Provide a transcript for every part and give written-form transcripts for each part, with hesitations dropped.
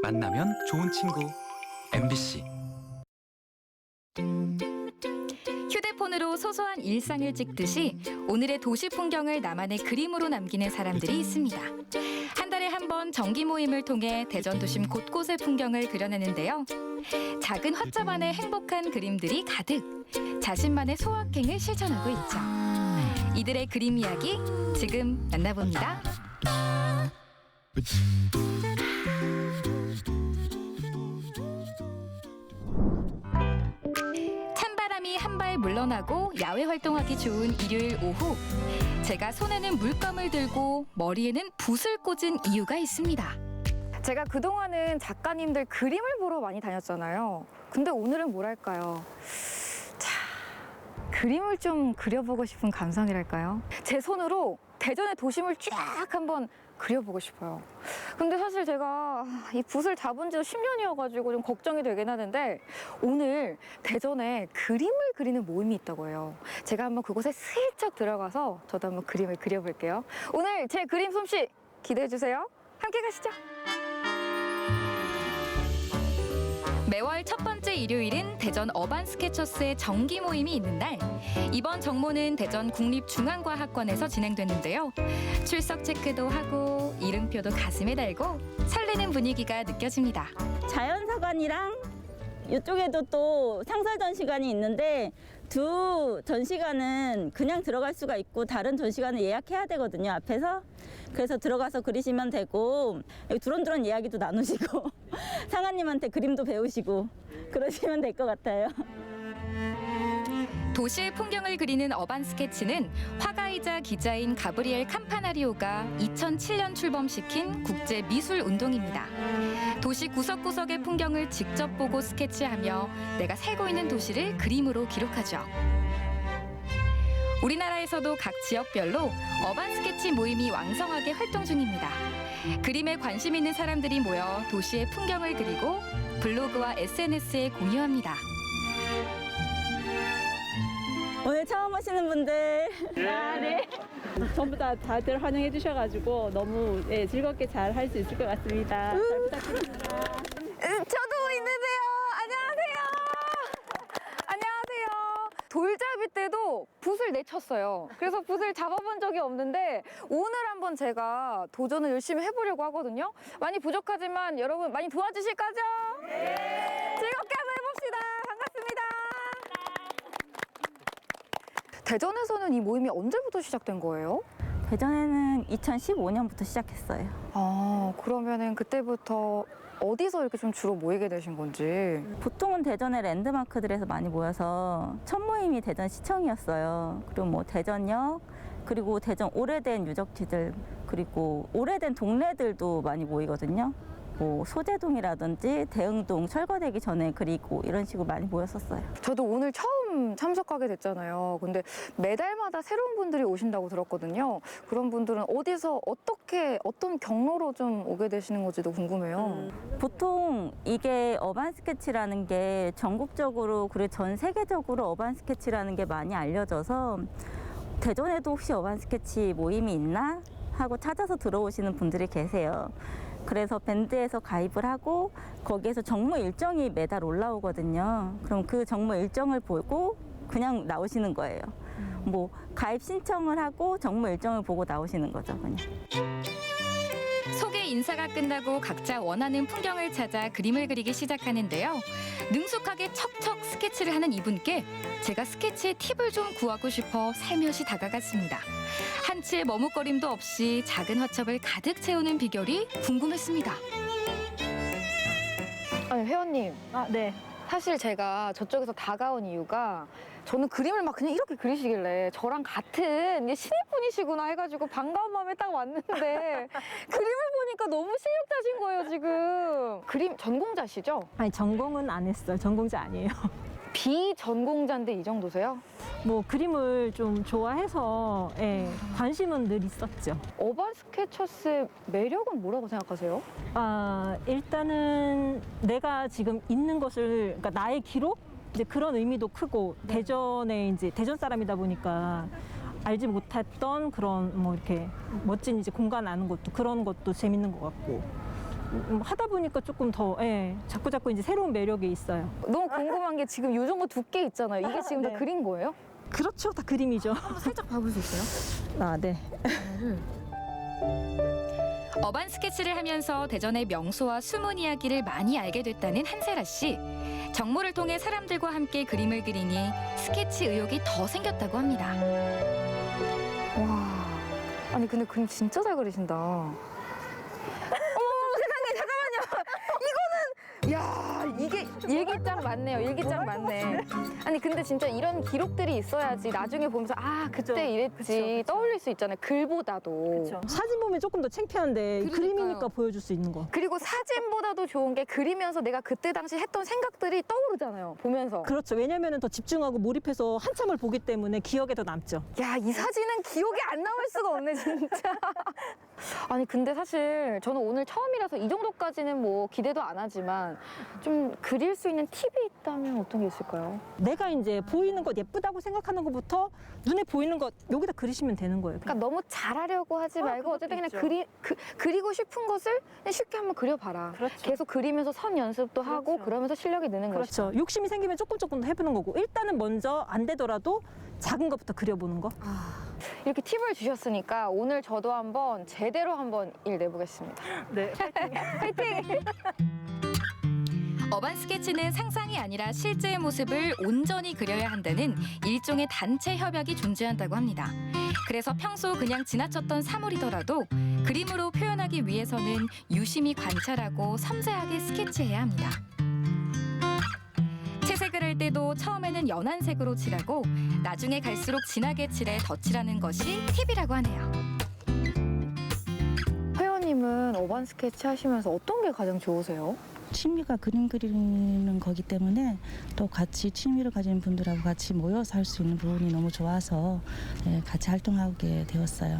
만나면 좋은 친구 MBC. 휴대폰으로 소소한 일상을 찍듯이 오늘의 도시 풍경을 나만의 그림으로 남기는 사람들이 있습니다. 한 달에 한 번 정기 모임을 통해 대전 도심 곳곳의 풍경을 그려내는데요. 작은 화첩 안에 행복한 그림들이 가득, 자신만의 소확행을 실천하고 있죠. 이들의 그림 이야기 지금 만나봅니다. 찬바람이 한 발 물러나고 야외 활동하기 좋은 일요일 오후, 제가 손에는 물감을 들고 머리에는 붓을 꽂은 이유가 있습니다. 제가 그동안은 작가님들 그림을 보러 많이 다녔잖아요. 근데 오늘은 뭐랄까요? 자, 그림을 좀 그려보고 싶은 감성이랄까요? 제 손으로 대전의 도심을 쫙 한번 그려보고 싶어요. 근데 사실 제가 이 붓을 잡은 지 10년이어가지고 좀 걱정이 되긴 하는데 오늘 대전에 그림을 그리는 모임이 있다고 해요. 제가 한번 그곳에 슬쩍 들어가서 저도 한번 그림을 그려볼게요. 오늘 제 그림 솜씨 기대해주세요. 함께 가시죠. 매월 첫 번째 일요일은 대전 어반 스케쳐스의 정기 모임이 있는 날. 이번 정모는 대전 국립중앙과학관에서 진행됐는데요. 출석 체크도 하고 이름표도 가슴에 달고 설레는 분위기가 느껴집니다. 자연사관이랑 이쪽에도 또 상설 전시관이 있는데 두 전시관은 그냥 들어갈 수가 있고 다른 전시관을 예약해야 되거든요, 앞에서. 그래서 들어가서 그리시면 되고 여기 두런두런 이야기도 나누시고 상아님한테 그림도 배우시고 그러시면 될 것 같아요. 도시의 풍경을 그리는 어반 스케치는 화가이자 기자인 가브리엘 캄파나리오가 2007년 출범시킨 국제 미술 운동입니다. 도시 구석구석의 풍경을 직접 보고 스케치하며 내가 살고 있는 도시를 그림으로 기록하죠. 우리나라에서도 각 지역별로 어반 스케치 모임이 왕성하게 활동 중입니다. 그림에 관심 있는 사람들이 모여 도시의 풍경을 그리고 블로그와 SNS에 공유합니다. 오늘 처음 오시는 분들 네. 전부 다들 환영해 주셔가지고 너무 즐겁게 잘 할 수 있을 것 같습니다. 잘 부탁드립니다. 저도 있는데요. 안녕하세요. 안녕하세요. 돌잡이 때도 붓을 내쳤어요. 그래서 붓을 잡아본 적이 없는데 오늘 한번 제가 도전을 열심히 해보려고 하거든요. 많이 부족하지만 여러분 많이 도와주실 거죠? 네. 즐겁게 한번 해봅시다. 반갑습니다. 대전에서는 이 모임이 언제부터 시작된 거예요? 대전에는 2015년부터 시작했어요. 아, 그러면은 그때부터 어디서 이렇게 좀 주로 모이게 되신 건지. 보통은 대전의 랜드마크들에서 많이 모여서 첫 모임이 대전시청이었어요. 그리고 뭐 대전역, 그리고 대전 오래된 유적지들, 그리고 오래된 동네들도 많이 모이거든요. 뭐 소재동이라든지 대흥동 철거되기 전에 그리고 이런 식으로 많이 모였었어요. 저도 오늘 처음 참석하게 됐잖아요. 근데 매달마다 새로운 분들이 오신다고 들었거든요. 그런 분들은 어디서 어떻게 어떤 경로로 좀 오게 되시는 건지도 궁금해요. 보통 이게 어반 스케치라는 게 전국적으로 그리고 전 세계적으로 어반 스케치라는 게 많이 알려져서 대전에도 혹시 어반 스케치 모임이 있나 하고 찾아서 들어오시는 분들이 계세요. 그래서 밴드에서 가입을 하고 거기에서 정모 일정이 매달 올라오거든요. 그럼 그 정모 일정을 보고 그냥 나오시는 거예요. 뭐 가입 신청을 하고 정모 일정을 보고 나오시는 거죠, 그냥. 소개 인사가 끝나고 각자 원하는 풍경을 찾아 그림을 그리기 시작하는데요. 능숙하게 척척 스케치를 하는 이분께 제가 스케치의 팁을 좀 구하고 싶어 살며시 다가갔습니다. 한치의 머뭇거림도 없이 작은 화첩을 가득 채우는 비결이 궁금했습니다. 아니, 회원님. 네. 사실 제가 저쪽에서 다가온 이유가 저는 그림을 막 그냥 이렇게 그리시길래 저랑 같은 신입분이시구나 해가지고 반가운 마음에 딱 왔는데 그림을 보니까 너무 실력자신 거예요, 지금. 그림 전공자시죠? 아니 전공은 안 했어요. 전공자 아니에요. 비전공자인데 이 정도세요? 뭐 그림을 좀 좋아해서 관심은 늘 있었죠. 어반 스케쳐스의 매력은 뭐라고 생각하세요? 일단은 내가 지금 있는 것을, 그러니까 나의 기록? 이제 그런 의미도 크고, 대전에 이제 대전 사람이다 보니까 알지 못했던 그런 뭐 이렇게 멋진 이제 공간 아는 것도 그런 것도 재밌는 것 같고, 하다 보니까 조금 더 자꾸 이제 새로운 매력이 있어요. 너무 궁금한 게 지금 요 정도 두께 있잖아요. 이게 지금 네. 다 그린 거예요? 그렇죠, 다 그림이죠. 살짝 봐볼 수 있어요? 아, 네. 어반 스케치를 하면서 대전의 명소와 숨은 이야기를 많이 알게 됐다는 한세라 씨. 정모를 통해 사람들과 함께 그림을 그리니 스케치 의욕이 더 생겼다고 합니다. 와, 아니 근데 그림 진짜 잘 그리신다. 어머 세상에 잠깐만요. 이거는 야 이게 일기장 맞네요. 일기장 맞네. 아니 근데 진짜 이런 기록들이 있어야지 나중에 보면서 아 그때 그죠. 이랬지 그쵸. 떠올릴 수 있잖아요. 글보다도. 사진 보면 조금 더 창피한데 그러니까요. 그림이니까 보여줄 수 있는 거. 그리고 사진보다도 좋은 게 그리면서 내가 그때 당시 했던 생각들이 떠오르잖아요. 보면서. 그렇죠. 왜냐면은 더 집중하고 몰입해서 한참을 보기 때문에 기억에 더 남죠. 야, 이 사진은 기억이 안 남을 수가 없네, 진짜. 아니, 근데 사실 저는 오늘 처음이라서 이 정도까지는 뭐 기대도 안 하지만 좀 그릴 수 있는 팁이 있다면 어떤 게 있을까요? 내가 이제 보이는 것 예쁘다고 생각하는 것부터 눈에 보이는 것 여기다 그리시면 되는 거예요. 그러니까 너무 잘하려고 하지 말고 어쨌든 그냥 그리고 싶은 것을 그냥 쉽게 한번 그려봐라. 그렇죠. 계속 그리면서 선 연습도 하고 그렇죠. 그러면서 실력이 느는 거죠. 그렇죠. 욕심이 생기면 조금 더 해보는 거고 일단은 먼저 안 되더라도 작은 것부터 그려보는 거. 이렇게 팁을 주셨으니까 오늘 저도 한번 제대로 한번 일 내보겠습니다. 네. 파이팅! 어반 스케치는 상상이 아니라 실제의 모습을 온전히 그려야 한다는 일종의 단체 협약이 존재한다고 합니다. 그래서 평소 그냥 지나쳤던 사물이더라도 그림으로 표현하기 위해서는 유심히 관찰하고 섬세하게 스케치해야 합니다. 채색을 할 때도 처음에는 연한 색으로 칠하고 나중에 갈수록 진하게 칠해 덧칠하는 것이 팁이라고 하네요. 회원님은 어반 스케치 하시면서 어떤 게 가장 좋으세요? 취미가 그림 그리는 거기 때문에 또 같이 취미를 가진 분들하고 같이 모여서 할 수 있는 부분이 너무 좋아서 같이 활동하게 되었어요.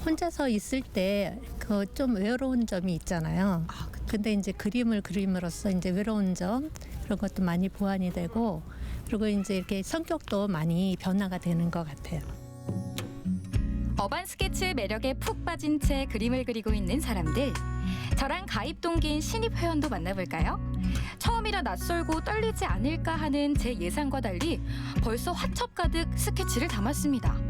혼자서 있을 때 그 좀 외로운 점이 있잖아요. 근데 이제 그림을 그림으로써 이제 외로운 점 그런 것도 많이 보완이 되고 그리고 이제 이렇게 성격도 많이 변화가 되는 것 같아요. 어반 스케치의 매력에 푹 빠진 채 그림을 그리고 있는 사람들. 저랑 가입 동기인 신입 회원도 만나볼까요? 처음이라 낯설고 떨리지 않을까 하는 제 예상과 달리 벌써 화첩 가득 스케치를 담았습니다.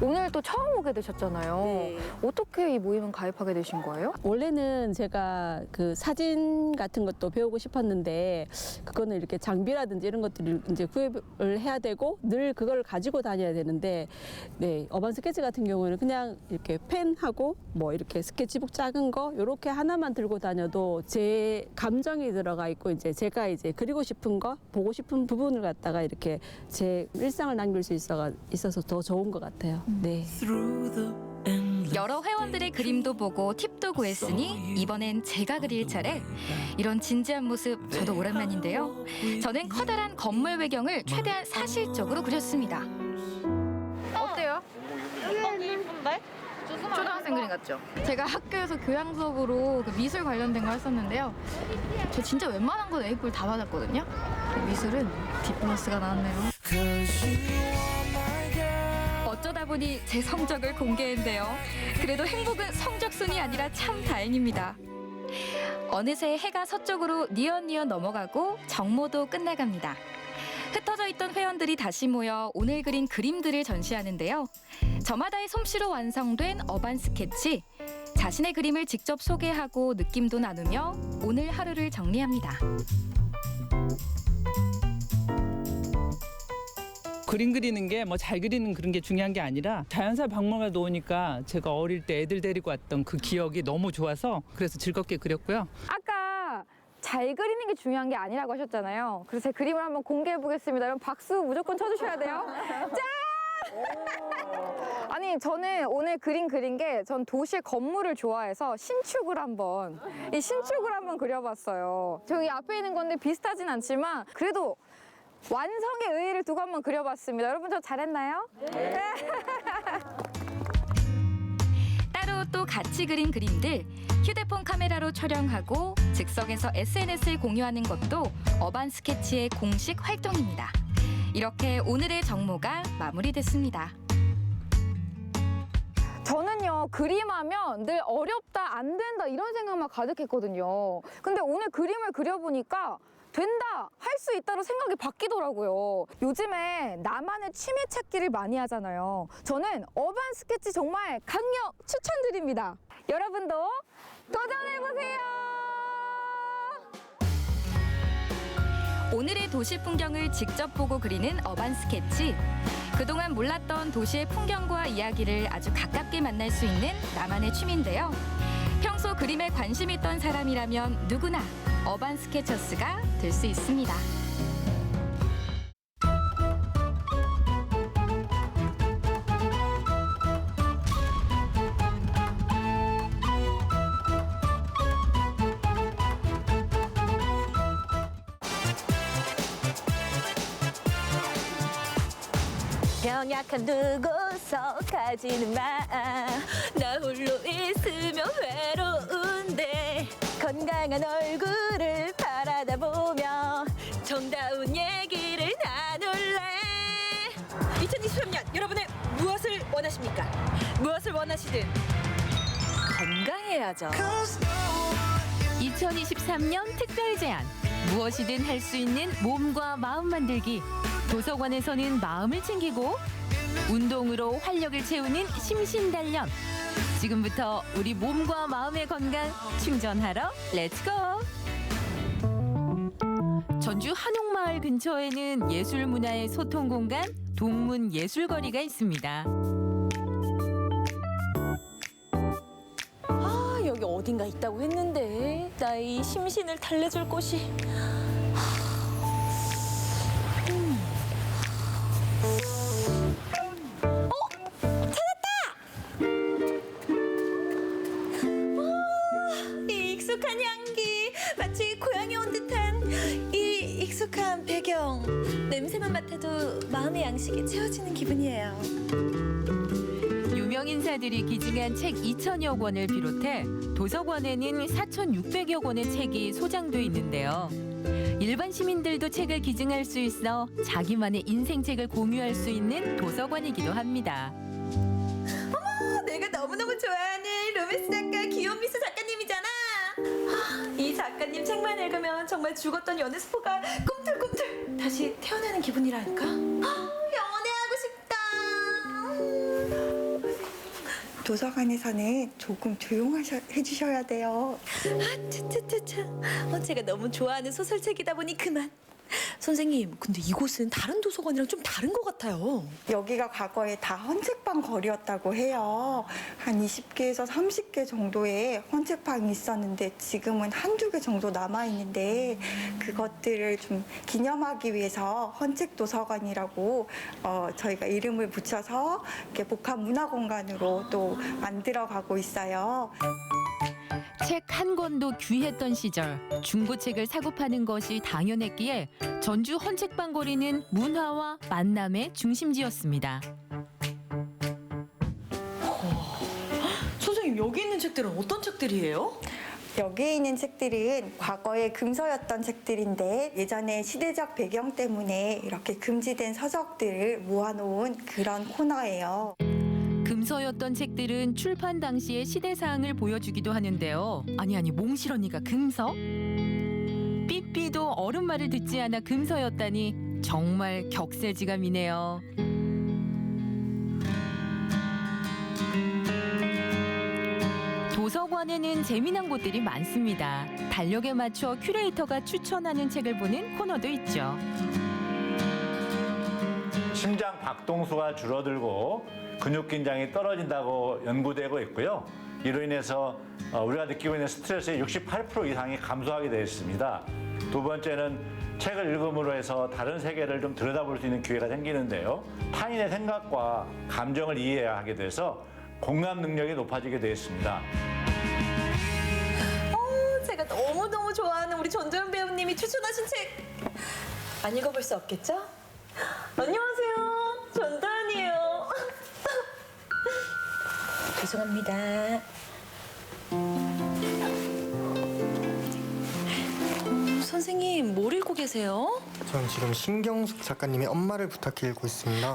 오늘 또 처음 오게 되셨잖아요. 네. 어떻게 이 모임은 가입하게 되신 거예요? 원래는 제가 그 사진 같은 것도 배우고 싶었는데 그거는 이렇게 장비라든지 이런 것들을 이제 구입을 해야 되고 늘 그걸 가지고 다녀야 되는데 네, 어반 스케치 같은 경우는 그냥 이렇게 펜하고 뭐 이렇게 스케치북 작은 거 이렇게 하나만 들고 다녀도 제 감정이 들어가 있고 이제 제가 이제 그리고 싶은 거 보고 싶은 부분을 갖다가 이렇게 제 일상을 남길 수 있어서 더 좋은 것 같아요. 네. 여러 회원들의 그림도 보고 팁도 구했으니 이번엔 제가 그릴 차례. 이런 진지한 모습 저도 오랜만인데요. 저는 커다란 건물 배경을 최대한 사실적으로 그렸습니다. 어때요? 예쁜데? 초등학생 그림 같죠? 제가 학교에서 교양 수업으로 그 미술 관련된 거 했었는데요. 저 진짜 웬만한 건 A+다 받았거든요. 미술은 D+가 나왔네요. 어쩌다 보니 제 성적을 공개했는데요. 그래도 행복은 성적순이 아니라 참 다행입니다. 어느새 해가 서쪽으로 뉘엿뉘엿 넘어가고 정모도 끝나갑니다. 흩어져 있던 회원들이 다시 모여 오늘 그린 그림들을 전시하는데요. 저마다의 솜씨로 완성된 어반 스케치. 자신의 그림을 직접 소개하고 느낌도 나누며 오늘 하루를 정리합니다. 그림 그리는 게 뭐 잘 그리는 그런 게 중요한 게 아니라 자연사 박물관에 놓으니까 제가 어릴 때 애들 데리고 왔던 그 기억이 너무 좋아서 그래서 즐겁게 그렸고요. 아까 잘 그리는 게 중요한 게 아니라고 하셨잖아요. 그래서 제 그림을 한번 공개해 보겠습니다. 여러분 박수 무조건 쳐주셔야 돼요. 짠! 아니 저는 오늘 그린 게 전 도시의 건물을 좋아해서 신축을 한번 그려봤어요. 저기 앞에 있는 건데 비슷하진 않지만 그래도 완성의 의의를 두고 한번 그려봤습니다. 여러분 저 잘했나요? 네. 따로 또 같이 그린 그림들 휴대폰 카메라로 촬영하고 즉석에서 SNS에 공유하는 것도 어반 스케치의 공식 활동입니다. 이렇게 오늘의 정모가 마무리됐습니다. 저는요 그림하면 늘 어렵다, 안 된다 이런 생각만 가득했거든요. 근데 오늘 그림을 그려보니까 된다, 할 수 있다로 생각이 바뀌더라고요. 요즘에 나만의 취미 찾기를 많이 하잖아요. 저는 어반 스케치 정말 강력 추천드립니다. 여러분도 도전해보세요. 오늘의 도시 풍경을 직접 보고 그리는 어반 스케치. 그동안 몰랐던 도시의 풍경과 이야기를 아주 가깝게 만날 수 있는 나만의 취미인데요. 평소 그림에 관심 있던 사람이라면 누구나 어반 스케쳐스가 될 수 있습니다. 병약한 두고서 가지는 마. 나 홀로 있으면 외로운데 건강한 얼굴을 바라다 보며 정다운 얘기를 나눌래. 2023년 여러분은 무엇을 원하십니까? 무엇을 원하시든 건강해야죠. 2023년 특별 제안. 무엇이든 할 수 있는 몸과 마음 만들기. 도서관에서는 마음을 챙기고 운동으로 활력을 채우는 심신단련. 지금부터 우리 몸과 마음의 건강 충전하러 렛츠고! 전주 한옥마을 근처에는 예술문화의 소통 공간 동문예술거리가 있습니다. 아, 여기 어딘가 있다고 했는데 나의 심신을 달래줄 곳이. 익숙한 향기, 마치 고향에 온 듯한 이 익숙한 배경. 냄새만 맡아도 마음의 양식이 채워지는 기분이에요. 유명 인사들이 기증한 책 2,000여 권을 비롯해 도서관에는 4,600여 권의 책이 소장돼 있는데요. 일반 시민들도 책을 기증할 수 있어 자기만의 인생책을 공유할 수 있는 도서관이기도 합니다. 내가 너무너무 좋아하는 로맨스 작가 기욤미수 작가님이잖아. 이 작가님 책만 읽으면 정말 죽었던 연애 스포가 꿈틀꿈틀 다시 태어나는 기분이라니까. 연애하고 싶다. 도서관에서는 조금 조용해주셔야 돼요. 제가 너무 좋아하는 소설책이다 보니 그만. 선생님, 근데 이곳은 다른 도서관이랑 좀 다른 것 같아요. 여기가 과거에 다 헌책방 거리였다고 해요. 한 20개에서 30개 정도의 헌책방이 있었는데 지금은 한두 개 정도 남아있는데 그것들을 좀 기념하기 위해서 헌책도서관이라고 저희가 이름을 붙여서 이렇게 복합문화공간으로 또 만들어가고 있어요. 책 한 권도 귀했던 시절 중고책을 사고 파는 것이 당연했기에 전주 헌책방 거리는 문화와 만남의 중심지였습니다. 선생님, 여기 있는 책들은 어떤 책들이에요? 여기 있는 책들은 과거에 금서였던 책들인데 예전에 시대적 배경 때문에 이렇게 금지된 서적들을 모아놓은 그런 코너예요. 금서였던 책들은 출판 당시의 시대사항을 보여주기도 하는데요. 아니 몽실 언니가 금서? 삐삐도 어른 말을 듣지 않아 금서였다니 정말 격세지감이네요. 도서관에는 재미난 곳들이 많습니다. 달력에 맞춰 큐레이터가 추천하는 책을 보는 코너도 있죠. 심장 박동수가 줄어들고 근육 긴장이 떨어진다고 연구되고 있고요. 이로 인해서 우리가 느끼고 있는 스트레스의 68% 이상이 감소하게 되어 있습니다. 두 번째는 책을 읽음으로 해서 다른 세계를 좀 들여다볼 수 있는 기회가 생기는데요. 타인의 생각과 감정을 이해하게 돼서 공감 능력이 높아지게 되어 있습니다. 제가 너무너무 좋아하는 우리 전도연 배우님이 추천하신 책 안 읽어볼 수 없겠죠? 안녕하세요, 전도연이에요. 죄송합니다. 선생님, 뭘 읽고 계세요? 전 지금 신경숙 작가님의 엄마를 부탁해 읽고 있습니다.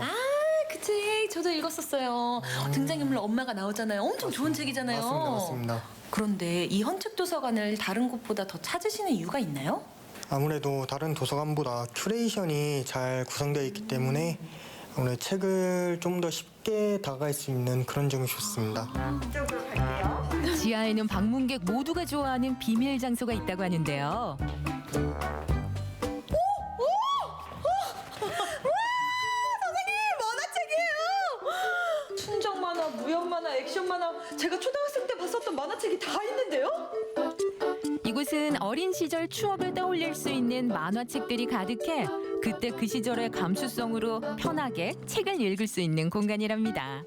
그 책 저도 읽었었어요. 등장인물 엄마가 나오잖아요. 엄청 좋은 책이잖아요. 맞습니다. 그런데 이 헌책도서관을 다른 곳보다 더 찾으시는 이유가 있나요? 아무래도 다른 도서관보다 큐레이션이 잘 구성되어 있기 때문에 오늘 책을 좀 더 쉽게 다가갈 수 있는 그런 점이 좋습니다. 이쪽으로 갈게요. 지하에는 방문객 모두가 좋아하는 비밀 장소가 있다고 하는데요. 순정 만화, 무협 만화, 액션 만화, 제가 초등학생 때 봤었던 만화책이 다 있는데요? 이곳은 어린 시절 추억을 떠올릴 수 있는 만화책들이 가득해 그때 그 시절의 감수성으로 편하게 책을 읽을 수 있는 공간이랍니다.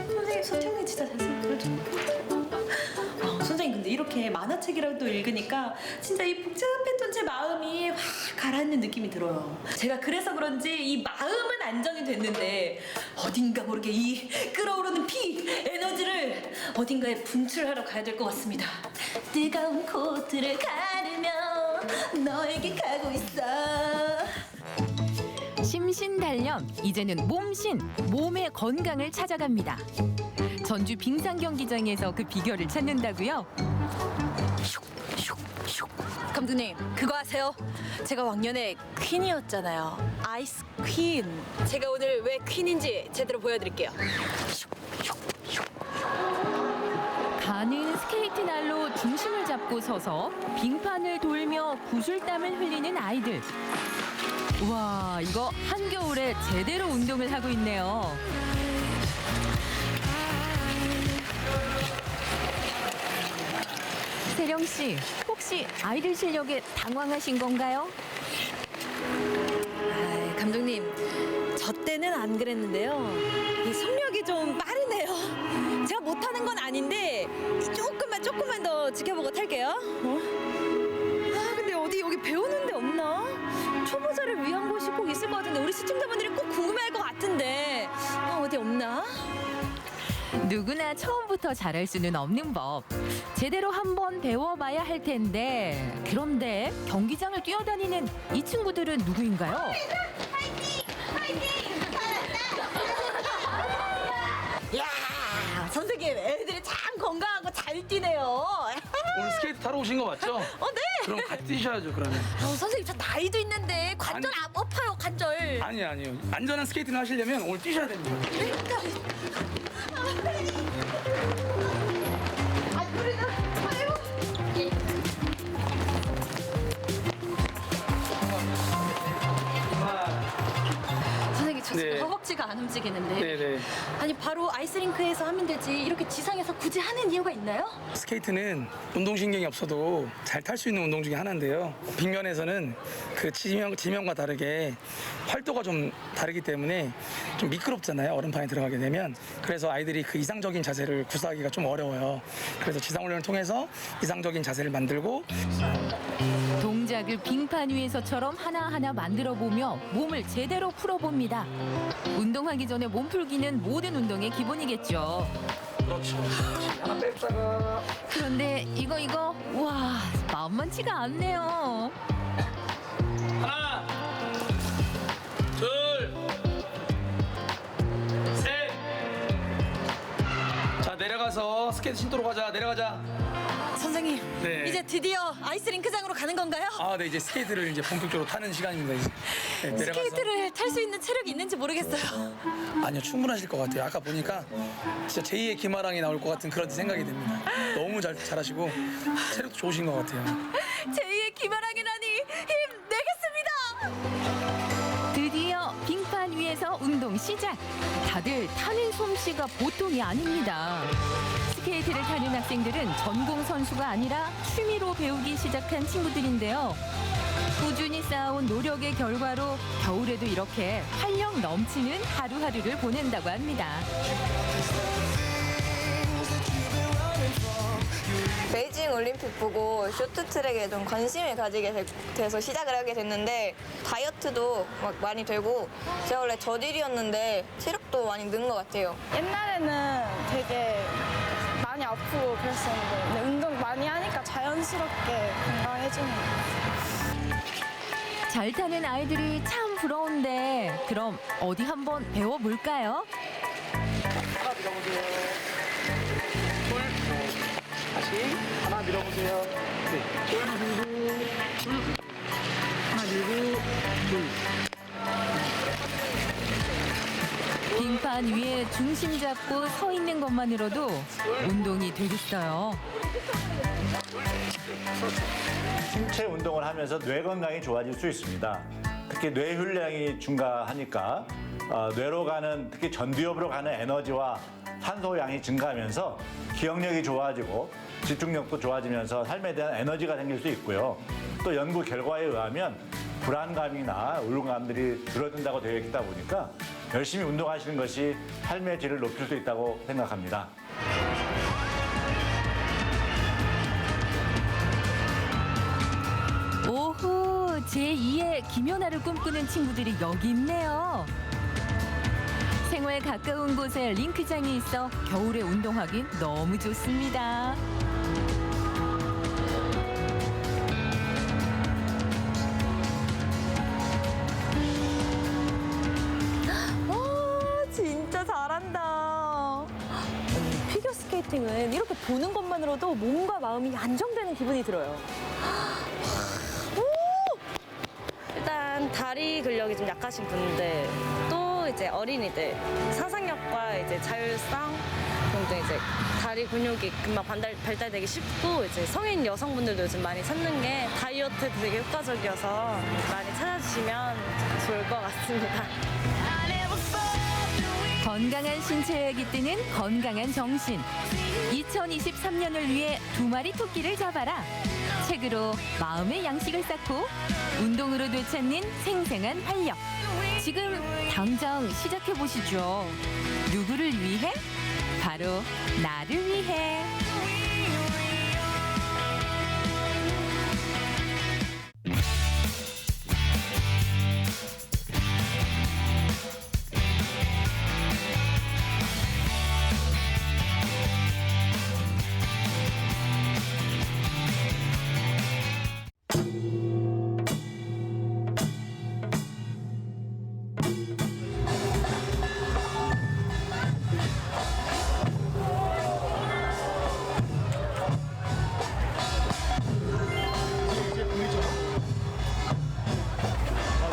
선생님 소통이 진짜 잘생겼죠? 선생님 근데 이렇게 만화책이라도 읽으니까 진짜 이 복잡했던 제 마음이 확 가라앉는 느낌이 들어요. 제가 그래서 그런지 이 마음은 안정이 됐는데 어딘가 모르게 이 끓어오르는 피, 에너지를 어딘가에 분출하러 가야 될 것 같습니다. 뜨거운 코트를 가르며 너에게 가고 있어. 심신단련, 이제는 몸신, 몸의 건강을 찾아갑니다. 전주 빙상 경기장에서 그 비결을 찾는다고요? 감독님 그거 아세요? 제가 왕년에 퀸이었잖아요. 아이스 퀸. 제가 오늘 왜 퀸인지 제대로 보여드릴게요. 가는 스케이트 날로 중심을 잡고 서서 빙판을 돌며 구슬땀을 흘리는 아이들. 와, 이거 한겨울에 제대로 운동을 하고 있네요. 세령 씨, 혹시 아이들 실력에 당황하신 건가요? 감독님 저 때는 안 그랬는데요. 이 속력이 좀 빠르네요. 제가 못하는 건 아닌데 조금만 더 지켜보고 탈게요. 근데 어디 여기 배우는 데 없나? 초보자를 위한 곳이 꼭 있을 것 같은데 우리 시청자분들이 꼭 궁금해할 것 같은데 어디 없나? 누구나 처음부터 잘할 수는 없는 법. 제대로 한번 배워봐야 할 텐데. 그런데 경기장을 뛰어다니는 이 친구들은 누구인가요? 야 선생님 애들이 참 건강하고 잘 뛰네요. 오늘 스케이트 타러 오신 거 맞죠? 네. 그럼 같이 뛰셔야죠, 그러면. 선생님 저 나이도 있는데 관절 안 아파요 관절. 아니요. 안전한 스케이팅을 하시려면 오늘 뛰셔야 됩니다. 선생님 저 지금 네. 허벅지가 안 움직이는데. 네네. 아니 바로 아이스링크에서 하면 되지 이렇게 지상에서 굳이 하는 이유가 있나요? 스케이트는 운동신경이 없어도 잘 탈 수 있는 운동 중에 하나인데요. 빙면에서는 그 지면과 다르게 활도가 좀 다르기 때문에 좀 미끄럽잖아요. 얼음판에 들어가게 되면. 그래서 아이들이 그 이상적인 자세를 구사하기가 좀 어려워요. 그래서 지상훈련을 통해서 이상적인 자세를 만들고 동작을 빙판 위에서처럼 하나하나 만들어보며 몸을 제대로 풀어봅니다. 운동하기 전에 몸풀기는 모든 운동의 기본이겠죠. 그렇죠. 하나 뺐다가. 그런데 이거 와, 만만치가 않네요. 하나, 둘, 셋. 자, 내려가서 스케이트 신도로 가자. 내려가자. 선생님 네. 이제 드디어 아이스링크장으로 가는 건가요? 네, 이제 스케이트를 이제 본격적으로 타는 시간입니다. 이제. 네, 내려가서. 스케이트를 탈 수 있는 체력이 있는지 모르겠어요. 아니요, 충분하실 것 같아요. 아까 보니까 진짜 제2의 김아랑이 나올 것 같은 그런 생각이 듭니다. 너무 잘하시고 체력도 좋으신 것 같아요. 제2의 기마랑이라니 힘내겠습니다. 드디어 빙판 위에서 운동 시작. 다들 타는 솜씨가 보통이 아닙니다. 스케이트를 타는 학생들은 전공 선수가 아니라 취미로 배우기 시작한 친구들인데요. 꾸준히 쌓아온 노력의 결과로 겨울에도 이렇게 활력 넘치는 하루하루를 보낸다고 합니다. 베이징 올림픽 보고 쇼트트랙에 좀 관심을 가지게 돼서 시작을 하게 됐는데 다이어트도 막 많이 되고 제가 원래 저질이었는데 체력도 많이 는 것 같아요. 옛날에는 되게 많이 아프고 그랬었는데 근데 운동 많이 하니까 자연스럽게 건강해지는 것 같아요. 잘 타는 아이들이 참 부러운데 그럼 어디 한번 배워볼까요? 하나 밀어보세요. 둘, 다시 하나 밀어보세요. 네, 둘, 하나 밀고, 둘. 빙판 위에 중심 잡고 서 있는 것만으로도 운동이 되겠어요. 신체 운동을 하면서 뇌 건강이 좋아질 수 있습니다. 특히 뇌훈련이 증가하니까 뇌로 가는, 특히 전두엽으로 가는 에너지와 산소량이 증가하면서 기억력이 좋아지고 집중력도 좋아지면서 삶에 대한 에너지가 생길 수 있고요. 또 연구 결과에 의하면 불안감이나 우울감들이 줄어든다고 되어 있다 보니까 열심히 운동하시는 것이 삶의 질을 높일 수 있다고 생각합니다. 오호, 제2의 김연아를 꿈꾸는 친구들이 여기 있네요. 생활 가까운 곳에 링크장이 있어 겨울에 운동하긴 너무 좋습니다. 진짜 잘한다. 피겨 스케이팅은 이렇게 보는 것만으로도 몸과 마음이 안정되는 기분이 들어요. 일단 다리 근력이 좀 약하신 분들, 또 이제 어린이들, 상상력과 이제 자율성 등등 이제 다리 근육이 금방 발달되기 쉽고, 이제 성인 여성분들도 요즘 많이 찾는 게 다이어트에 되게 효과적이어서 많이 찾아주시면 좋을 것 같습니다. 건강한 신체에 깃드는 건강한 정신. 2023년을 위해 2마리 토끼를 잡아라. 책으로 마음의 양식을 쌓고 운동으로 되찾는 생생한 활력. 지금 당장 시작해 보시죠. 누구를 위해? 바로 나를 위해.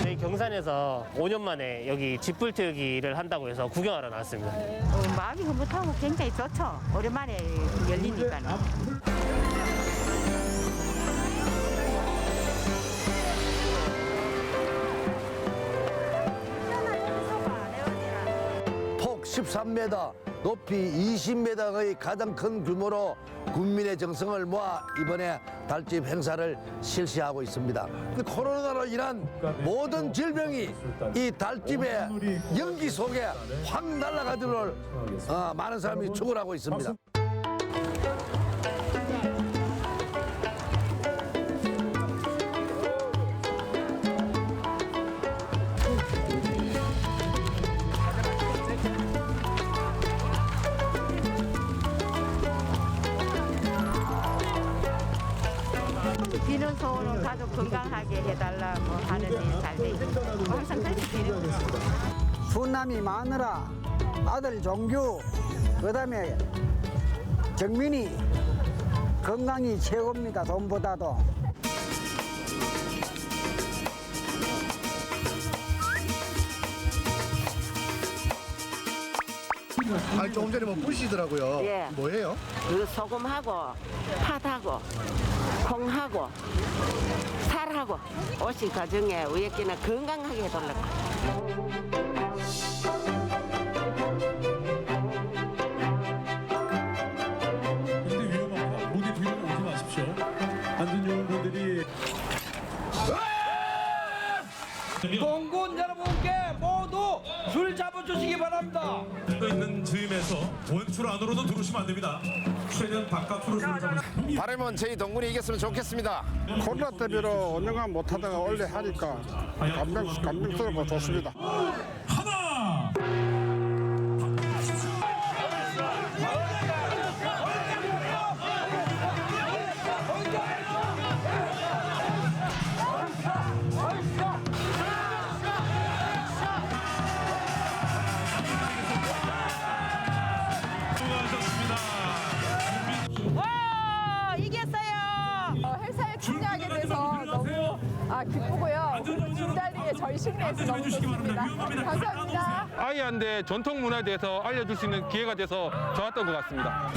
저희 경산에서 5년 만에 여기 집불뜨기를 한다고 해서 구경하러 나왔습니다. 마음이 흐뭇하고 굉장히 좋죠. 오랜만에 열리니까. 폭 13m, 높이 20m의 가장 큰 규모로 국민의 정성을 모아 이번에 달집 행사를 실시하고 있습니다. 코로나로 인한 모든 질병이 이 달집의 연기 속에 확 날아가도록 많은 사람이 축원하고 있습니다. 비는 소원은 가족 건강하게 해달라고 하는 일 잘 돼 있고 항상 그렇게 비는 순남이 마누라, 아들 종규, 그다음에 정민이 건강이 최고입니다. 돈보다도. 아니 조금 전에 뭐 부시더라고요. 예. 뭐예요? 그 소금하고 팥하고 콩하고 살하고 오신 가정에 우리끼는 건강하게 해달라고. 굉장히 위험합니다. 모두 뒤로 오지 마십시오. 앉은 요원분들이 공군 여러분께 모두 줄 잡아주시기 바랍니다. 있는 즈음에서 원출 안으로도 들어오시면 안 됩니다. 최대한 바깥으로 줄 잡으시면. 바람은 저희 동군이 이겼으면 좋겠습니다. 코로나 때문에 운영을 못하다가 원래 하니까 감명스럽고 좋습니다. 하나. 반드시 해주시기 바랍니다. 위험합니다. 감사합니다. 아이한테 전통 문화에 대해서 알려줄 수 있는 기회가 돼서 좋았던 것 같습니다.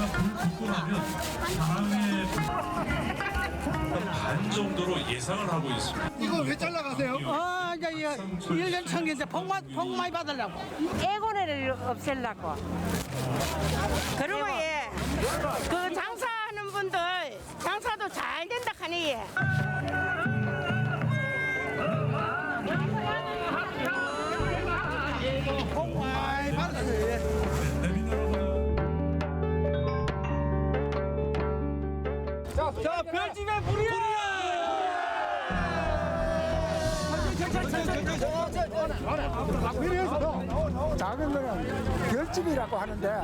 반 정도로 예상을 하고 있습니다. 이거 왜 잘라가세요? 이제 1년 청년제 복 많이 받으려고. 애고래를 없애려고. 그리고 그 장사하는 분들 장사도 잘 된다 하니 복 많이 받으세요. 자, 별집의 불이야! 작은 거는 별집이라고 하는데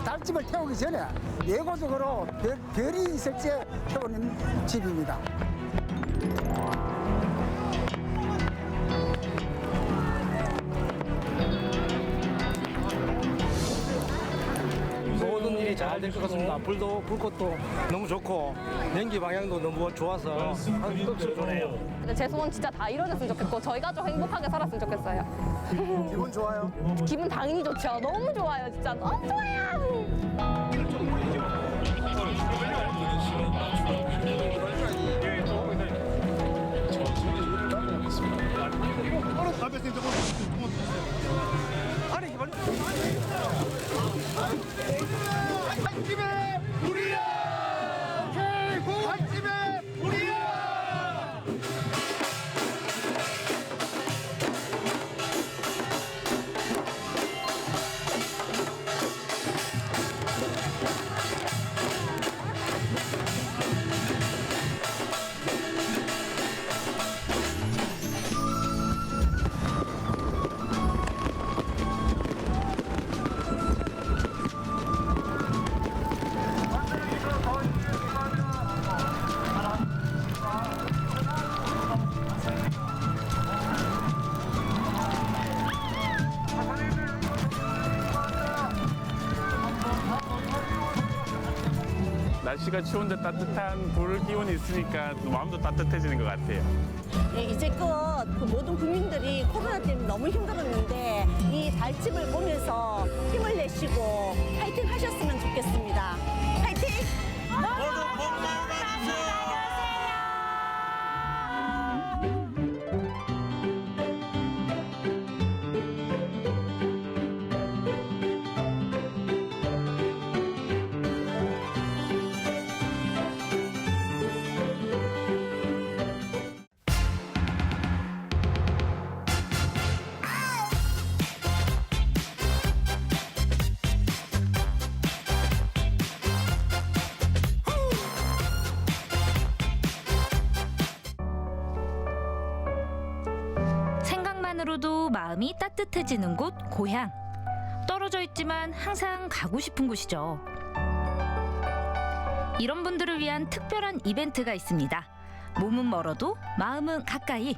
달집을 태우기 전에 예고적으로 별이 있을 때 태우는 집입니다. 모든 일이 잘 될 것 같습니다. 불꽃도 너무 좋고 연기 방향도 너무 좋아서 뜻을 좋네요. 제 소원 진짜 다 이뤄졌으면 좋겠고 저희 가족 행복하게 살았으면 좋겠어요. 기분 좋아요? 기분 당연히 좋죠. 너무 좋아요. 진짜 너무 좋아요. 아니 이번 집에 우리야. 오케이 집에 우리야. 날씨가 추운데 따뜻한 불 기운이 있으니까 마음도 따뜻해지는 것 같아요. 네, 이제껏 그 모든 국민들이 코로나 때문에 너무 힘들었는데 이 달집을 보면서 힘을 내시고 파이팅 하셨으면 좋겠습니다. 파이팅! 생각만으로도 마음이 따뜻해지는 곳 고향. 떨어져 있지만 항상 가고 싶은 곳이죠. 이런 분들을 위한 특별한 이벤트가 있습니다. 몸은 멀어도 마음은 가까이.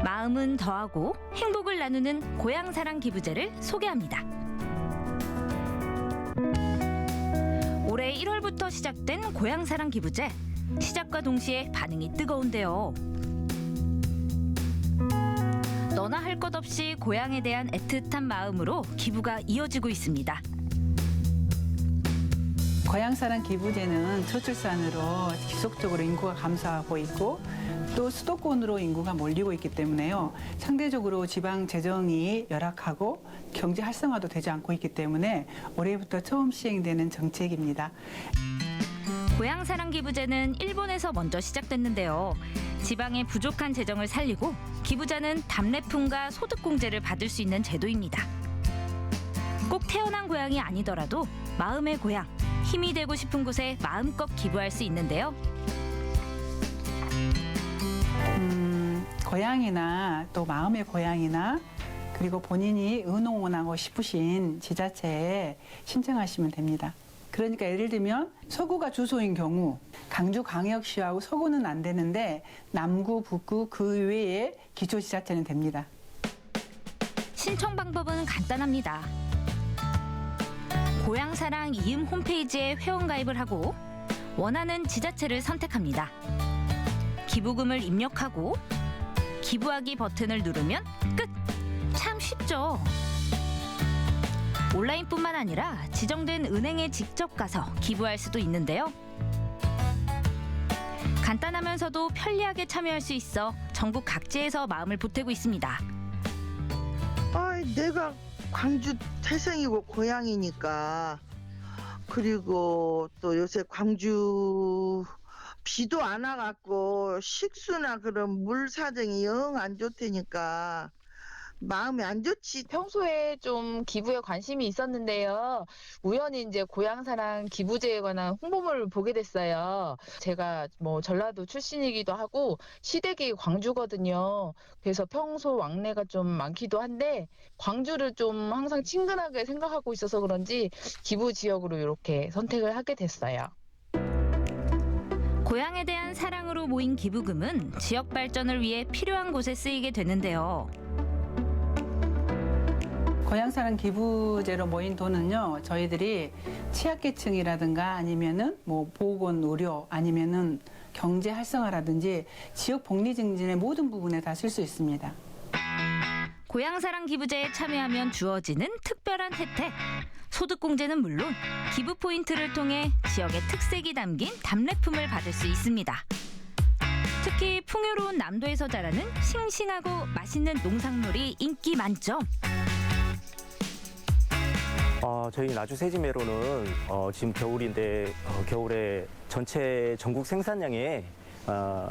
마음은 더하고 행복을 나누는 고향사랑 기부제를 소개합니다. 올해 1월부터 시작된 고향사랑 기부제. 시작과 동시에 반응이 뜨거운데요. 너나 할 것 없이 고향에 대한 애틋한 마음으로 기부가 이어지고 있습니다. 고향사랑 기부제는 저출산으로 지속적으로 인구가 감소하고 있고 또 수도권으로 인구가 몰리고 있기 때문에요. 상대적으로 지방 재정이 열악하고 경제 활성화도 되지 않고 있기 때문에 올해부터 처음 시행되는 정책입니다. 고향사랑 기부제는 일본에서 먼저 시작됐는데요. 지방의 부족한 재정을 살리고 기부자는 답례품과 소득공제를 받을 수 있는 제도입니다. 꼭 태어난 고향이 아니더라도 마음의 고향, 힘이 되고 싶은 곳에 마음껏 기부할 수 있는데요. 고향이나 또 마음의 고향이나 그리고 본인이 의논하고 싶으신 지자체에 신청하시면 됩니다. 그러니까 예를 들면 서구가 주소인 경우 강주광역시하고 서구는 안 되는데 남구, 북구 그 외에 기초지자체는 됩니다. 신청 방법은 간단합니다. 고향사랑 이음 홈페이지에 회원가입을 하고 원하는 지자체를 선택합니다. 기부금을 입력하고 기부하기 버튼을 누르면 끝! 참 쉽죠? 온라인뿐만 아니라 지정된 은행에 직접 가서 기부할 수도 있는데요. 간단하면서도 편리하게 참여할 수 있어 전국 각지에서 마음을 보태고 있습니다. 내가 광주 태생이고 고향이니까, 그리고 또 요새 광주 비도 안 와갖고 식수나 그런 물 사정이 영 안 좋다니까 마음이 안 좋지. 평소에 좀 기부에 관심이 있었는데요. 우연히 이제 고향사랑 기부제에 관한 홍보물을 보게 됐어요. 제가 뭐 전라도 출신이기도 하고 시댁이 광주거든요. 그래서 평소 왕래가 좀 많기도 한데 광주를 좀 항상 친근하게 생각하고 있어서 그런지 기부 지역으로 이렇게 선택을 하게 됐어요. 고향에 대한 사랑으로 모인 기부금은 지역 발전을 위해 필요한 곳에 쓰이게 되는데요. 고향사랑 기부제로 모인 돈은요, 저희들이 취약계층이라든가 아니면은 뭐 보건, 의료 아니면은 경제 활성화라든지 지역 복리 증진의 모든 부분에 다 쓸 수 있습니다. 고향사랑 기부제에 참여하면 주어지는 특별한 혜택. 소득공제는 물론 기부 포인트를 통해 지역의 특색이 담긴 답례품을 받을 수 있습니다. 특히 풍요로운 남도에서 자라는 싱싱하고 맛있는 농산물이 인기 만점. 저희 나주 세지메로는 지금 겨울인데 겨울에 전체 전국 생산량의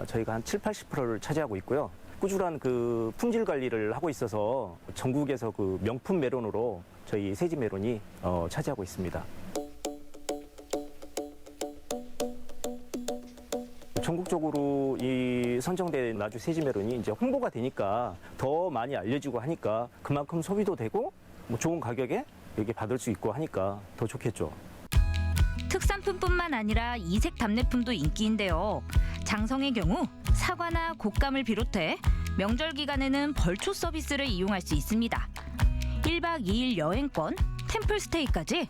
저희가 한 70-80%를 차지하고 있고요. 꾸준한 그 품질 관리를 하고 있어서 전국에서 그 명품 메론으로 저희 세지메론이 차지하고 있습니다. 전국적으로 이 선정된 나주 세지메론이 이제 홍보가 되니까 더 많이 알려지고 하니까 그만큼 소비도 되고 뭐 좋은 가격에 여기 받을 수 있고 하니까 더 좋겠죠. 특산품뿐만 아니라 이색 답례품도 인기인데요. 장성의 경우 사과나 곶감을 비롯해 명절 기간에는 벌초 서비스를 이용할 수 있습니다. 1박 2일 여행권, 템플스테이까지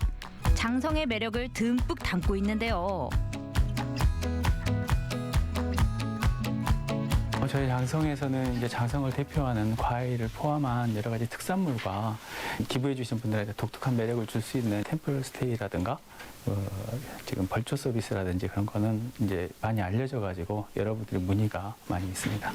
장성의 매력을 듬뿍 담고 있는데요. 저희 장성에서는 이제 장성을 대표하는 과일을 포함한 여러 가지 특산물과 기부해 주신 분들한테 독특한 매력을 줄 수 있는 템플 스테이라든가 지금 벌초 서비스라든지 그런 거는 이제 많이 알려져 가지고 여러분들이 문의가 많이 있습니다.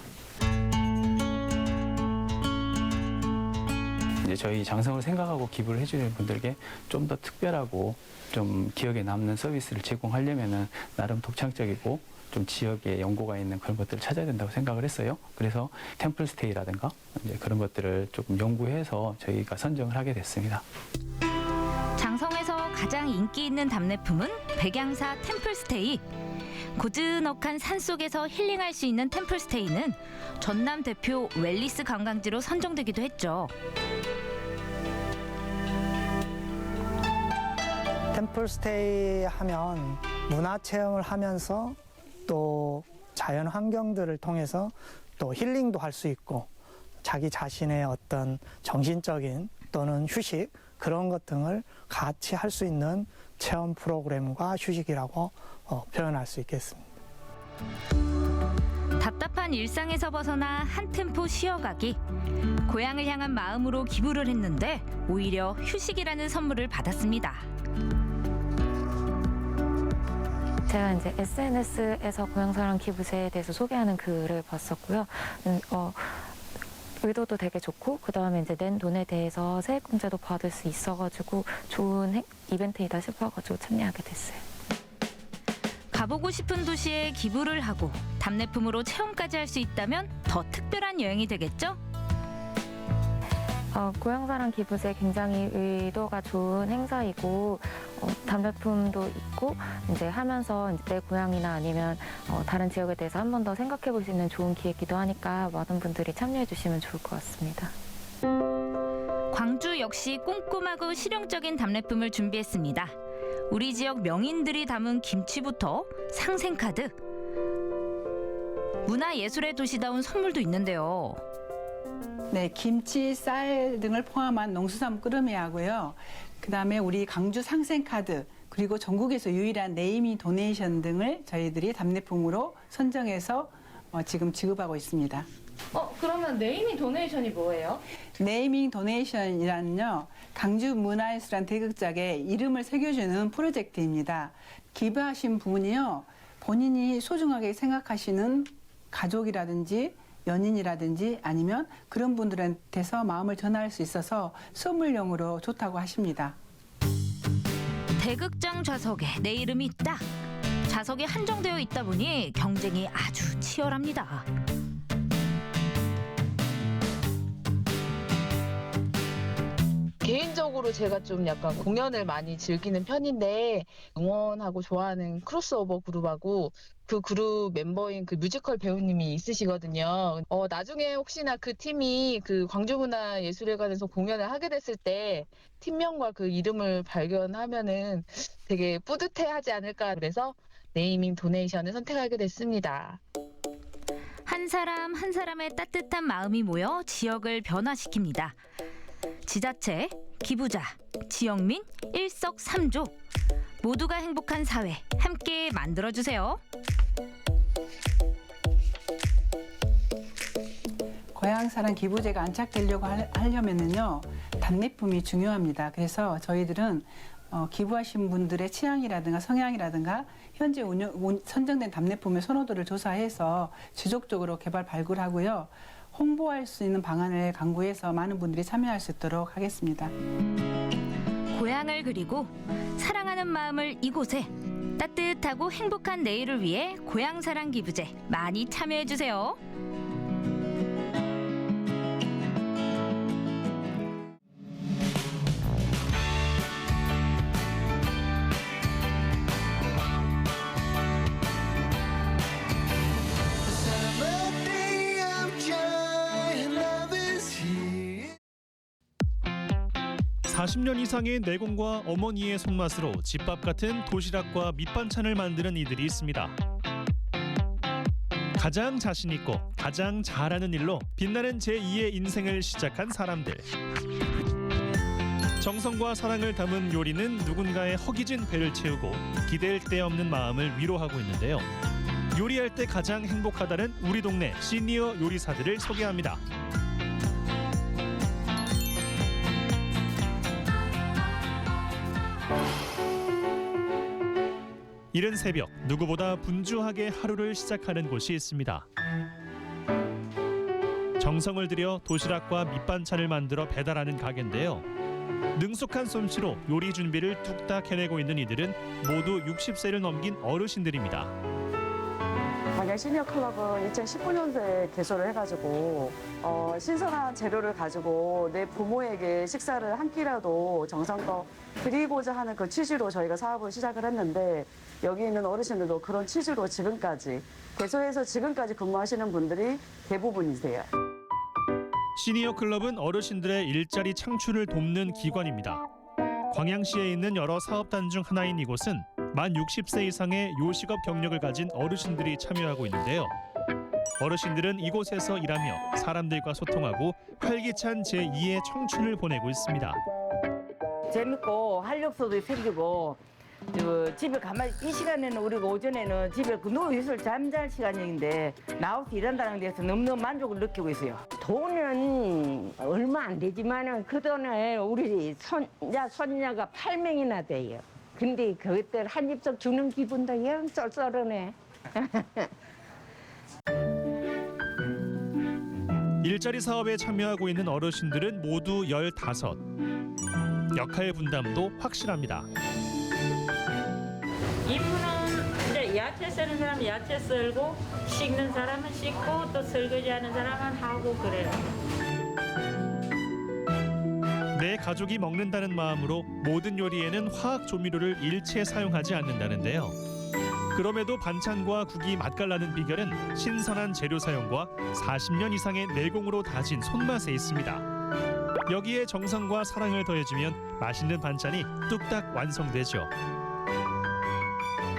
이제 저희 장성을 생각하고 기부를 해주는 분들께 좀 더 특별하고 좀 기억에 남는 서비스를 제공하려면은 나름 독창적이고 좀 지역에 연고가 있는 그런 것들을 찾아야 된다고 생각을 했어요. 그래서 템플 스테이라든가 이제 그런 것들을 조금 연구해서 저희가 선정을 하게 됐습니다. 장성에서 가장 인기 있는 답례품은 백양사 템플 스테이. 고즈넉한 산속에서 힐링할 수 있는 템플 스테이는 전남 대표 웰리스 관광지로 선정되기도 했죠. 템플 스테이 하면 문화 체험을 하면서 또 자연 환경들을 통해서 또 힐링도 할 수 있고 자기 자신의 어떤 정신적인 또는 휴식 그런 것 등을 같이 할 수 있는 체험 프로그램과 휴식이라고 표현할 수 있겠습니다. 답답한 일상에서 벗어나 한 템포 쉬어가기. 고향을 향한 마음으로 기부를 했는데 오히려 휴식이라는 선물을 받았습니다. 제가 이제 SNS에서 고향사랑 기부제에 대해서 소개하는 글을 봤었고요. 의도도 되게 좋고 그다음에 이제 낸 돈에 대해서 세액공제도 받을 수 있어가지고 좋은 이벤트이다 싶어가지고 참여하게 됐어요. 가보고 싶은 도시에 기부를 하고 답례품으로 체험까지 할 수 있다면 더 특별한 여행이 되겠죠? 고향사랑 기부제 굉장히 의도가 좋은 행사이고 답례품도 있고 이제 하면서 내 고향이나 아니면 다른 지역에 대해서 한 번 더 생각해 볼 수 있는 좋은 기회이기도 하니까 많은 분들이 참여해 주시면 좋을 것 같습니다. 광주 역시 꼼꼼하고 실용적인 답례품을 준비했습니다. 우리 지역 명인들이 담은 김치부터 상생카드, 문화예술의 도시다운 선물도 있는데요. 네, 김치, 쌀 등을 포함한 농수산물 끄러미하고요. 그다음에 우리 광주 상생카드 그리고 전국에서 유일한 네이미 도네이션 등을 저희들이 답례품으로 선정해서 지금 지급하고 있습니다. 그러면 네이밍 도네이션이 뭐예요? 네이밍 도네이션이란요, 강주 문화예술관 대극작에 이름을 새겨주는 프로젝트입니다. 기부하신 분이요, 본인이 소중하게 생각하시는 가족이라든지 연인이라든지 아니면 그런 분들한테서 마음을 전할 수 있어서 선물용으로 좋다고 하십니다. 대극장 좌석에 내 이름이 딱! 좌석이 한정되어 있다 보니 경쟁이 아주 치열합니다. 개인적으로 제가 좀 약간 공연을 많이 즐기는 편인데 응원하고 좋아하는 크로스오버 그룹하고 그 그룹 멤버인 그 뮤지컬 배우님이 있으시거든요. 나중에 혹시나 그 팀이 그 광주문화예술회관에서 공연을 하게 됐을 때 팀명과 그 이름을 발견하면은 되게 뿌듯해하지 않을까, 그래서 네이밍 도네이션을 선택하게 됐습니다. 한 사람 한 사람의 따뜻한 마음이 모여 지역을 변화시킵니다. 지자체, 기부자, 지역민, 일석삼조. 모두가 행복한 사회 함께 만들어주세요. 고향사랑 기부제가 안착되려고 하려면은요, 답례품이 중요합니다. 그래서 저희들은 기부하신 분들의 취향이라든가 성향이라든가 현재 선정된 답례품의 선호도를 조사해서 지속적으로 개발 발굴하고요, 홍보할 수 있는 방안을 강구해서 많은 분들이 참여할 수 있도록 하겠습니다. 고향을 그리고 사랑하는 마음을 이곳에, 따뜻하고 행복한 내일을 위해 고향사랑 기부제 많이 참여해주세요. (40년) 이상의 내공과 어머니의 손맛으로 집밥 같은 도시락과 밑반찬을 만드는 이들이 있습니다. 가장 자신 있고 가장 잘하는 일로 빛나는 제2의 인생을 시작한 사람들. 정성과 사랑을 담은 요리는 누군가의 허기진 배를 채우고 기댈 데 없는 마음을 위로하고 있는데요. 요리할 때 가장 행복하다는 우리 동네 시니어 요리사들을 소개합니다. 이른 새벽 누구보다 분주하게 하루를 시작하는 곳이 있습니다. 정성을 들여 도시락과 밑반찬을 만들어 배달하는 가게인데요. 능숙한 솜씨로 요리 준비를 뚝딱 해내고 있는 이들은 모두 60세를 넘긴 어르신들입니다. 광양 시니어 클럽은 2019년도에 개소를 해가지고 신선한 재료를 가지고 내 부모에게 식사를 한 끼라도 정성껏 드리고자 하는 그 취지로 저희가 사업을 시작을 했는데, 여기 있는 어르신들도 그런 취지로 지금까지 개소에서 지금까지 근무하시는 분들이 대부분이세요. 시니어 클럽은 어르신들의 일자리 창출을 돕는 기관입니다. 광양시에 있는 여러 사업단 중 하나인 이곳은 만 60세 이상의 요식업 경력을 가진 어르신들이 참여하고 있는데요. 어르신들은 이곳에서 일하며 사람들과 소통하고 활기찬 제2의 청춘을 보내고 있습니다. 재밌고 활력소도 생기고, 집에 가만히 이 시간에는 우리가 오전에는 집에 누워 있을 잠잘 시간인데 나와서 일한다는 데서 너무너무 만족을 느끼고 있어요. 돈은 얼마 안 되지만은 그 돈에 우리 손녀가 8명이나 돼요. 근데 그것들 한 입씩 주는 기분도 영 쏠쏠하네. 일자리 사업에 참여하고 있는 어르신들은 모두 15. 역할 분담도 확실합니다. 이분은 이제 야채 썰는 사람은 야채 썰고, 씻는 사람은 씻고, 또 설거지하는 사람은 하고 그래요. 내 가족이 먹는다는 마음으로 모든 요리에는 화학 조미료를 일체 사용하지 않는다는데요. 그럼에도 반찬과 국이 맛깔나는 비결은 신선한 재료 사용과 40년 이상의 내공으로 다진 손맛에 있습니다. 여기에 정성과 사랑을 더해주면 맛있는 반찬이 뚝딱 완성되죠.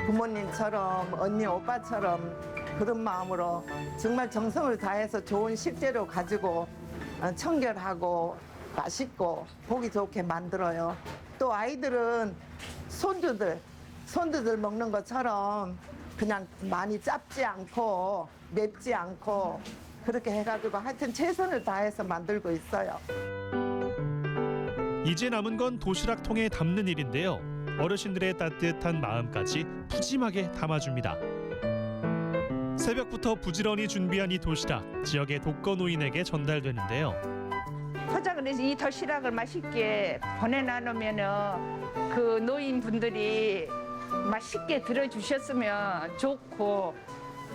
부모님처럼 언니 오빠처럼 그런 마음으로 정말 정성을 다해서 좋은 식재료 가지고 청결하고 맛있고 보기 좋게 만들어요. 또 아이들은 손주들 먹는 것처럼 그냥 많이 짭지 않고 맵지 않고 그렇게 해가지고 하여튼 최선을 다해서 만들고 있어요. 이제 남은 건 도시락 통에 담는 일인데요. 어르신들의 따뜻한 마음까지 푸짐하게 담아줍니다. 새벽부터 부지런히 준비한 이 도시락, 지역의 독거노인에게 전달되는데요. 포장을 해서 이 도시락을 맛있게 보내놔놓으면 그 노인분들이 맛있게 들어주셨으면 좋고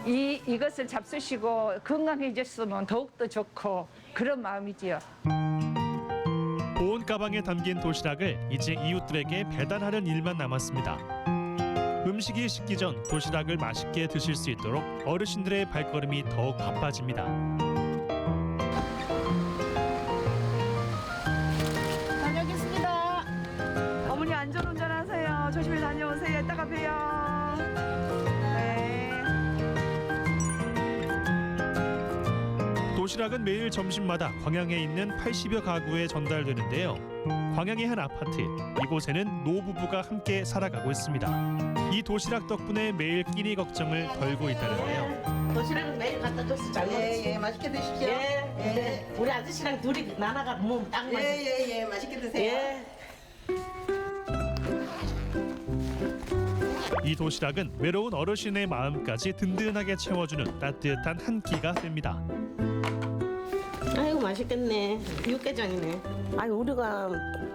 이것을 잡수시고 건강해졌으면 더욱더 좋고 그런 마음이지요. 보온 가방에 담긴 도시락을 이제 이웃들에게 배달하는 일만 남았습니다. 음식이 식기 전 도시락을 맛있게 드실 수 있도록 어르신들의 발걸음이 더욱 바빠집니다. 다녀오겠습니다. 어머니 안전운전하세요. 조심히 다녀오세요. 이따가 봬요. 네. 도시락은 매일 점심마다 광양에 있는 80여 가구에 전달되는데요. 광양의 한 아파트, 이곳에는 노부부가 함께 살아가고 있습니다. 이 도시락 덕분에 매일 끼니 걱정을 덜고 있다는데요. 도시락은 매일 갖다 줬어. 잘 먹었지. 예, 맛있게 드십시오. 예. 우리 아저씨랑 둘이 나눠가 먹으면 딱 맛있어. 예, 맛있게 드세요. 예. 이 도시락은 외로운 어르신의 마음까지 든든하게 채워주는 따뜻한 한 끼가 됩니다. 아이고 맛있겠네. 육개장이네. 아니 우리가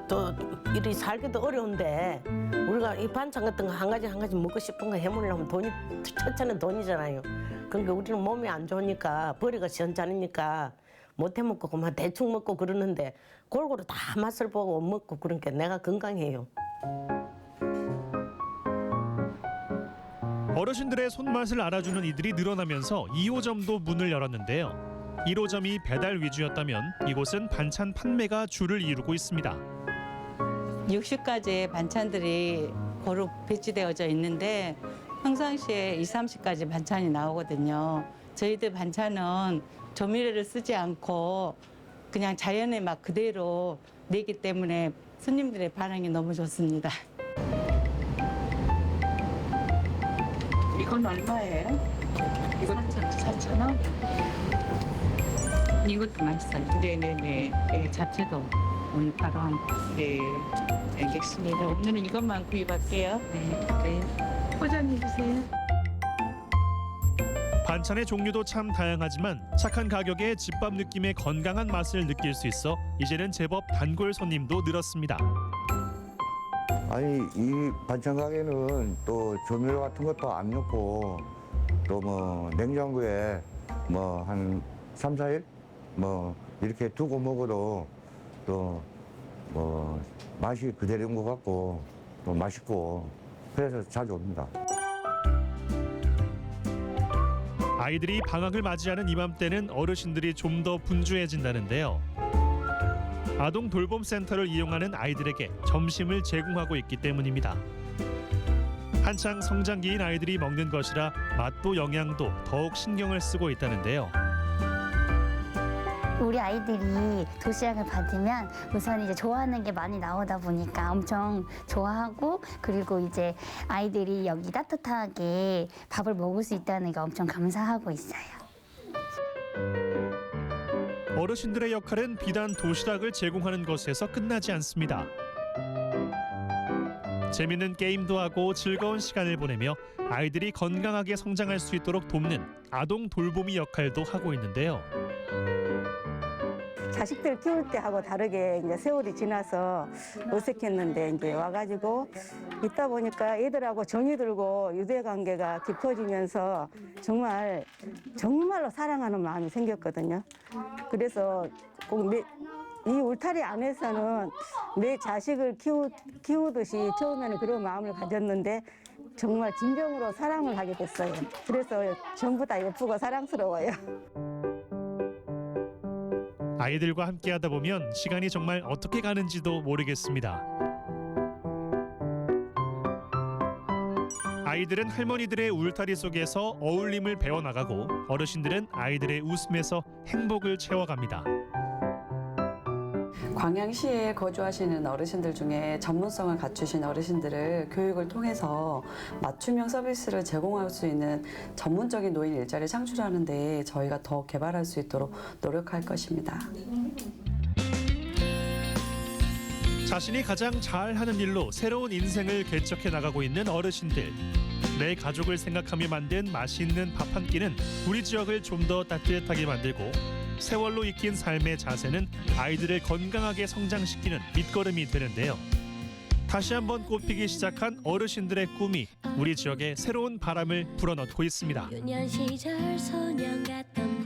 또 이리 살기도 어려운데 우리가 이 반찬 같은 거 한 가지 먹고 싶은 거 해먹으려면 돈이 첫째는 돈이잖아요. 그러니까 우리는 몸이 안 좋으니까 버리가 시원찮으니까 못 해먹고 그만 대충 먹고 그러는데 골고루 다 맛을 보고 먹고 그러니까 내가 건강해요. 어르신들의 손맛을 알아주는 이들이 늘어나면서 2호점도 문을 열었는데요. 1호점이 배달 위주였다면 이곳은 반찬 판매가 주를 이루고 있습니다. 60가지의 반찬들이 고루 배치되어져 있는데 평상시에 20, 30가지 반찬이 나오거든요. 저희들 반찬은 조미료를 쓰지 않고 그냥 자연의 맛 그대로 내기 때문에 손님들의 반응이 너무 좋습니다. 이건 얼마예요? 이건 4,000원? 이것도 맛있어요. 네네네. 네, 자체도 오늘 바로 한. 네, 알겠습니다. 오늘은 이것만 구입할게요. 네, 네. 포장해 주세요. 반찬의 종류도 참 다양하지만 착한 가격에 집밥 느낌의 건강한 맛을 느낄 수 있어 이제는 제법 단골 손님도 늘었습니다. 아니 이 반찬 가게는 또 조미료 같은 것도 안 넣고 또 뭐 냉장고에 뭐 한 3, 4일 뭐 이렇게 두고 먹어도 또 뭐 맛이 그대로인 것 같고 또 맛있고 그래서 자주 옵니다. 아이들이 방학을 맞이하는 이맘때는 어르신들이 좀 더 분주해진다는데요. 아동 돌봄센터를 이용하는 아이들에게 점심을 제공하고 있기 때문입니다. 한창 성장기인 아이들이 먹는 것이라 맛도 영양도 더욱 신경을 쓰고 있다는데요. 우리 아이들이 도시락을 받으면 우선 이제 좋아하는 게 많이 나오다 보니까 엄청 좋아하고 그리고 이제 아이들이 여기 따뜻하게 밥을 먹을 수 있다는 게 엄청 감사하고 있어요. 어르신들의 역할은 비단 도시락을 제공하는 것에서 끝나지 않습니다. 재밌는 게임도 하고 즐거운 시간을 보내며 아이들이 건강하게 성장할 수 있도록 돕는 아동 돌보미 역할도 하고 있는데요. 자식들 키울 때하고 다르게 이제 세월이 지나서 어색했는데 이제 와가지고 있다 보니까 애들하고 정이 들고 유대 관계가 깊어지면서 정말로 사랑하는 마음이 생겼거든요. 그래서 꼭 이 울타리 안에서는 내 자식을 키우듯이 처음에는 그런 마음을 가졌는데 정말 진정으로 사랑을 하게 됐어요. 그래서 전부 다 예쁘고 사랑스러워요. 아이들과 함께하다 보면 시간이 정말 어떻게 가는지도 모르겠습니다. 아이들은 할머니들의 울타리 속에서 어울림을 배워나가고 어르신들은 아이들의 웃음에서 행복을 채워갑니다. 광양시에 거주하시는 어르신들 중에 전문성을 갖추신 어르신들을 교육을 통해서 맞춤형 서비스를 제공할 수 있는 전문적인 노인 일자리를 창출하는 데 저희가 더 개발할 수 있도록 노력할 것입니다. 자신이 가장 잘하는 일로 새로운 인생을 개척해 나가고 있는 어르신들. 내 가족을 생각하며 만든 맛있는 밥 한 끼는 우리 지역을 좀 더 따뜻하게 만들고 세월로 익힌 삶의 자세는 아이들을 건강하게 성장시키는 밑거름이 되는데요. 다시 한번 꽃피기 시작한 어르신들의 꿈이 우리 지역에 새로운 바람을 불어넣고 있습니다. 유년 시절 소년 같던